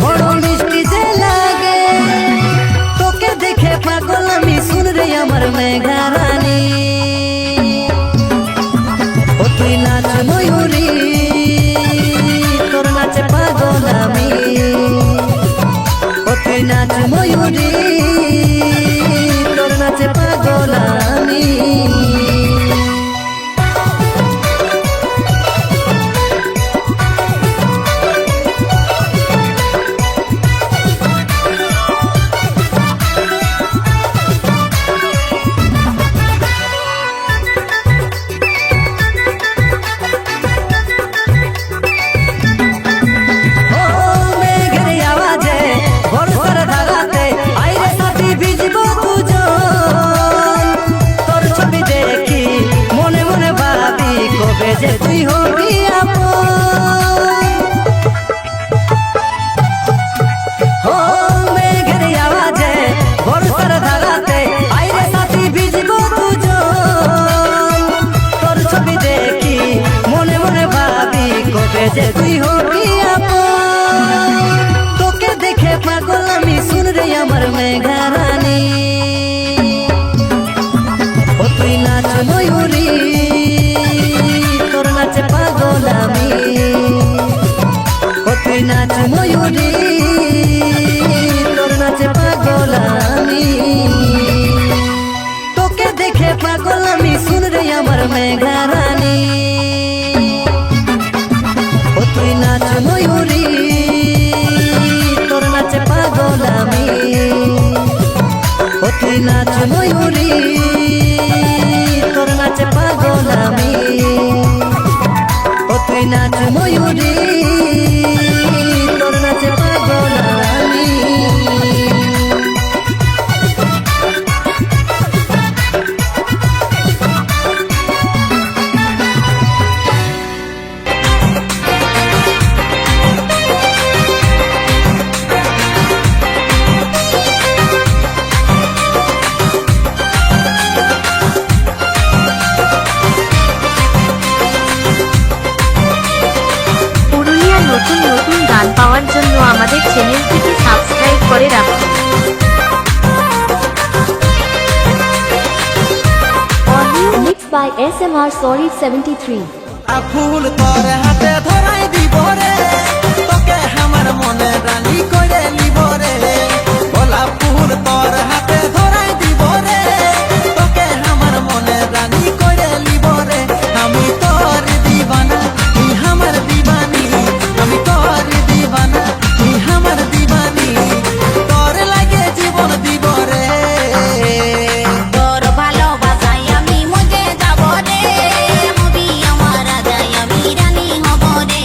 বড় মিষ্টি যে লাগে তোকে দেখে পাগল আমি শুন রে আমার মেঘা রানী ও তুই নাচ ময়ূরী তোর নাচে পাগল আমি ও তুই নাচ ময়ূরী তোর নাচে পাগল আমি যে তুই হবি ও মেঘের আওয়াজে বর্ষার ধারাতে আইরে সাথী ভিজবো দুজন তোর ছবি দেখি মনে মনে ভাবি কবে যে তুই হবি তোকে দেখে পাগল আমি শুন রে আমার মেঘা রানী ও তুই নাচ ময়ূরী পাগল আমি ও তুই নাচ ময়ূরী তোর নাচে পাগল আমি তোকে দেখে পাগল আমি শুন রে আমার মেঘা রানী ও তুই নাচ ময়ূরী তোর নাচে পাগল আমি ও তুই নাচ ময়ূরী তোর নাচে পাগল আমি তুই নাচ ময়ূরী তোর নাচে পাগল আমি নতুন নতুন গান পাওয়ার জন্য আমাদের চ্যানেলটিকে সাবস্ক্রাইব করে রাখুন। Audio mixed by SMR Sorry 73। ফুল তোর হাতে ধরাই দিব রে তোকে আমার মনে রানী করে নিব রে গোলাপ ফুল তোর হাতে ধরাই দিব রে তোকে আমার মনে রানী করে নিব রে আমি তোর দিবানা তুই আমার দিবানি আমি তোর দিবানা তুই আমার দিবানি তোর লাগে জীবন দিব রে তোর ভালোবাসায় আমি মজে যাব রে হবি আমার রাজাই আমি রানী হব রে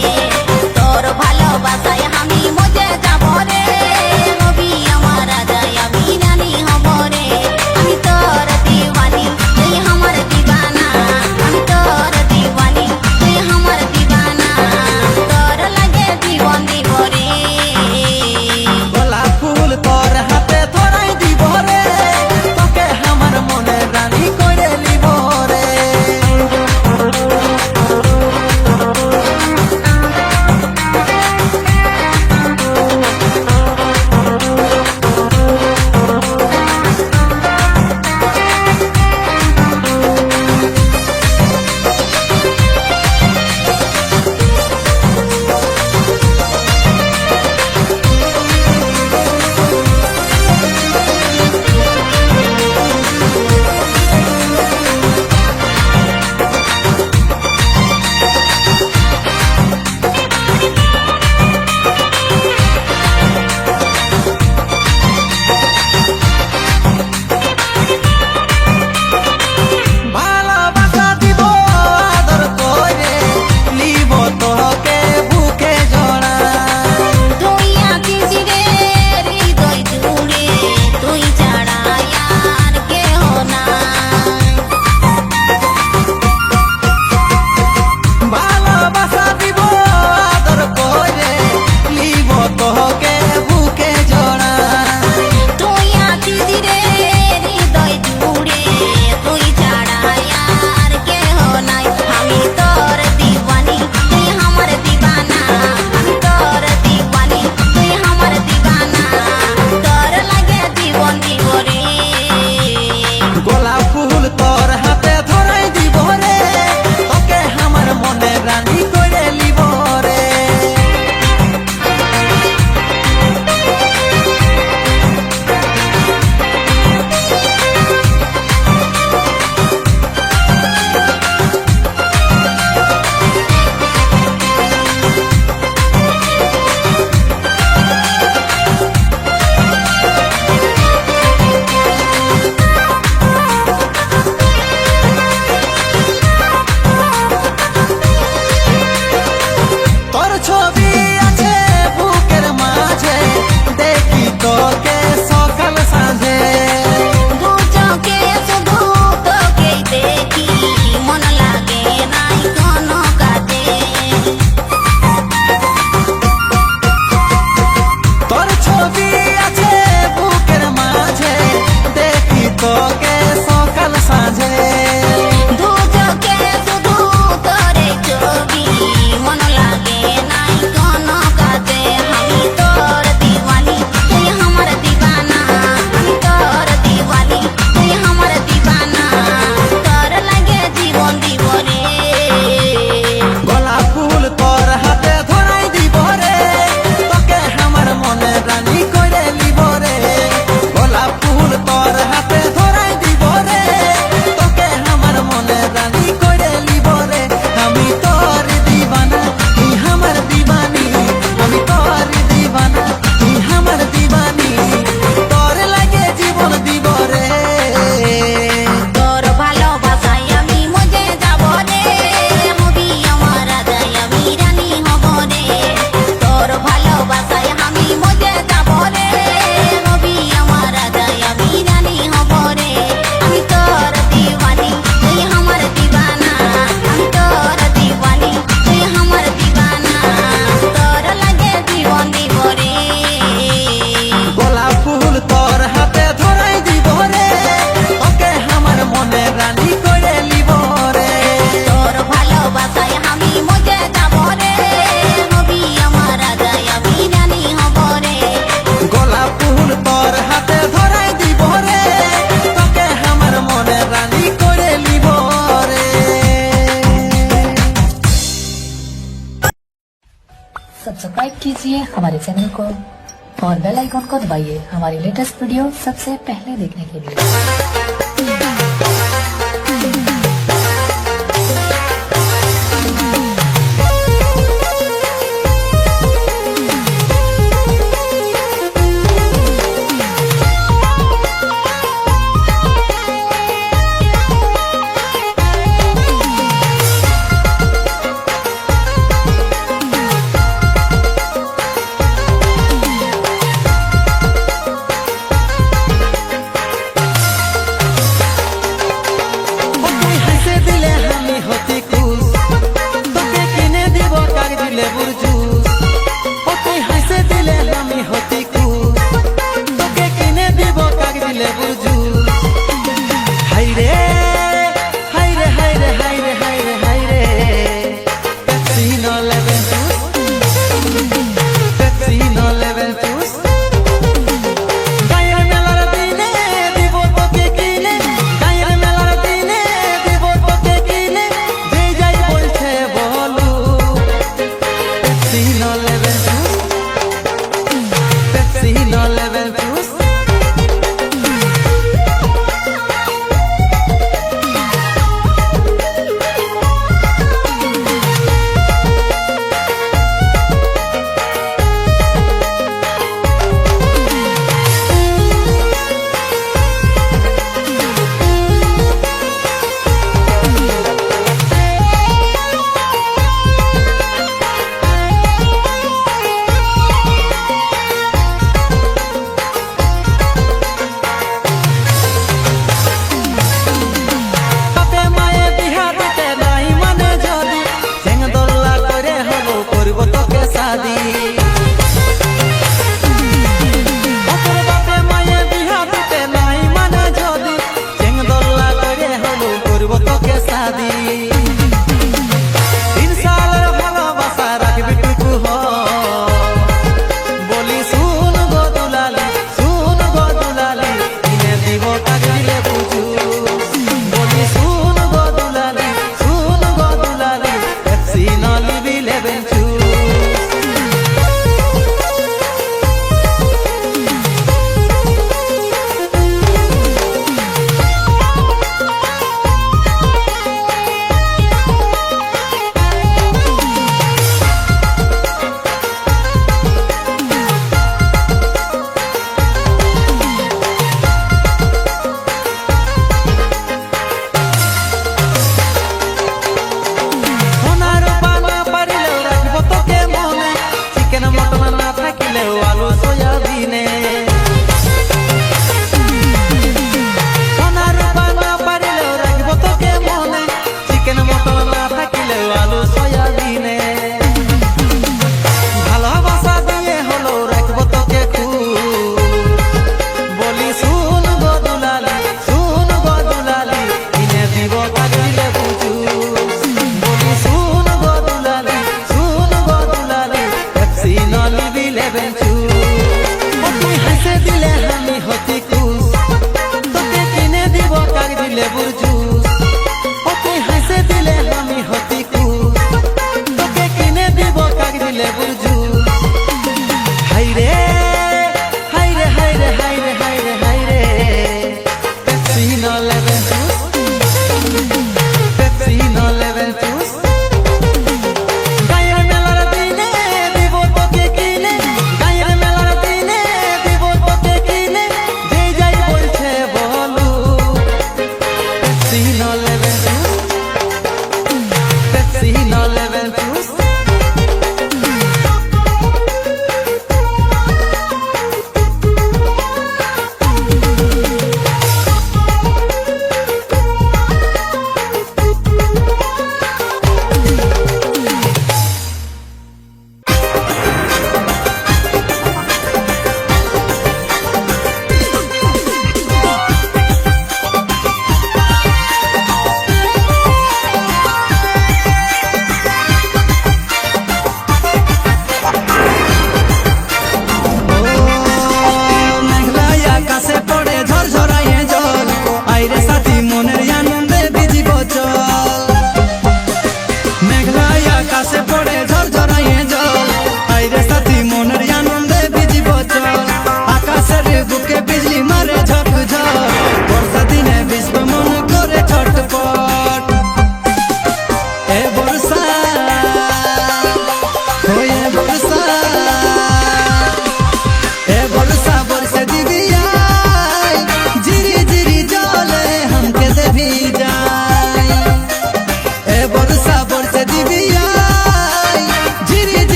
कीजिए हमारे चैनल को और बेल आइकन को दबाइए हमारी लेटेस्ट वीडियो सबसे पहले देखने के लिए।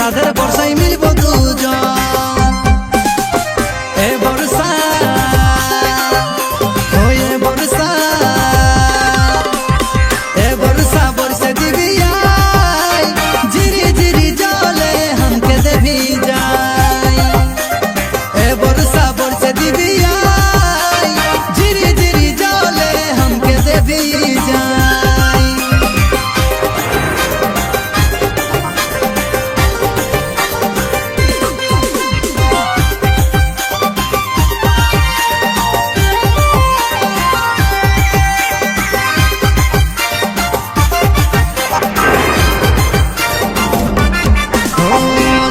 চাঁদের বর্ষায় মিলব দুজন এ বর্ষা এ বর্ষা এ বর্ষা বর্ষে দিবি আয় ঝিরি ঝিরি জলে हमके দেবি যায় এ বর্ষা বর্ষে দিবি আয় ঝিরি ঝিরি জলে हमके দেবি যায়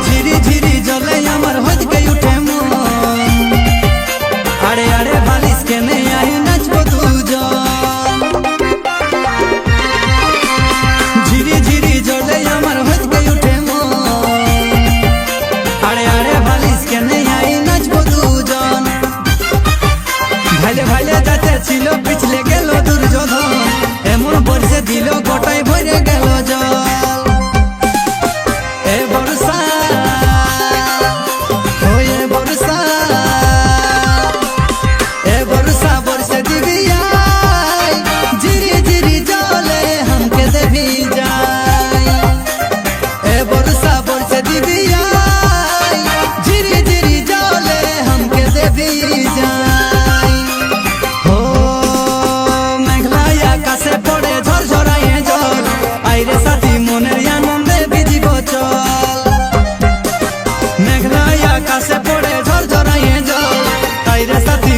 ঝিরি ঝিরি জলে আমার হজকে উঠে মন আড়ে আড়ে বালিশ কেনে আই নাচবো দুজন ঝিরি ঝিরি জলে আমার হজকে উঠে মন আড়ে আড়ে বালিশ কেনে আই নাচবো দুজন ভাইলে ভাইলে যাতে ছিল পিছলে গেল দুর্যোধন এমন বর্ষে দিল গোটায় ভরে গেল জল এ বর্ষা এ বর্ষা এ বর্ষা বর্ষে দিবি আয় ঝিরি ঝিরি জলে हमके দেবি যায় এ বর্ষা বর্ষে দিবি আয় ঝিরি ঝিরি জলে हमके দেবি যায় ও মেঘলাই আকাশে পড়ে ঝরঝরায় জল আইরে সাথী মনের আনন্দে ভিজিব চল মেঘলাই আকাশে পড়ে ঝরঝরায় জল আইরে সাথী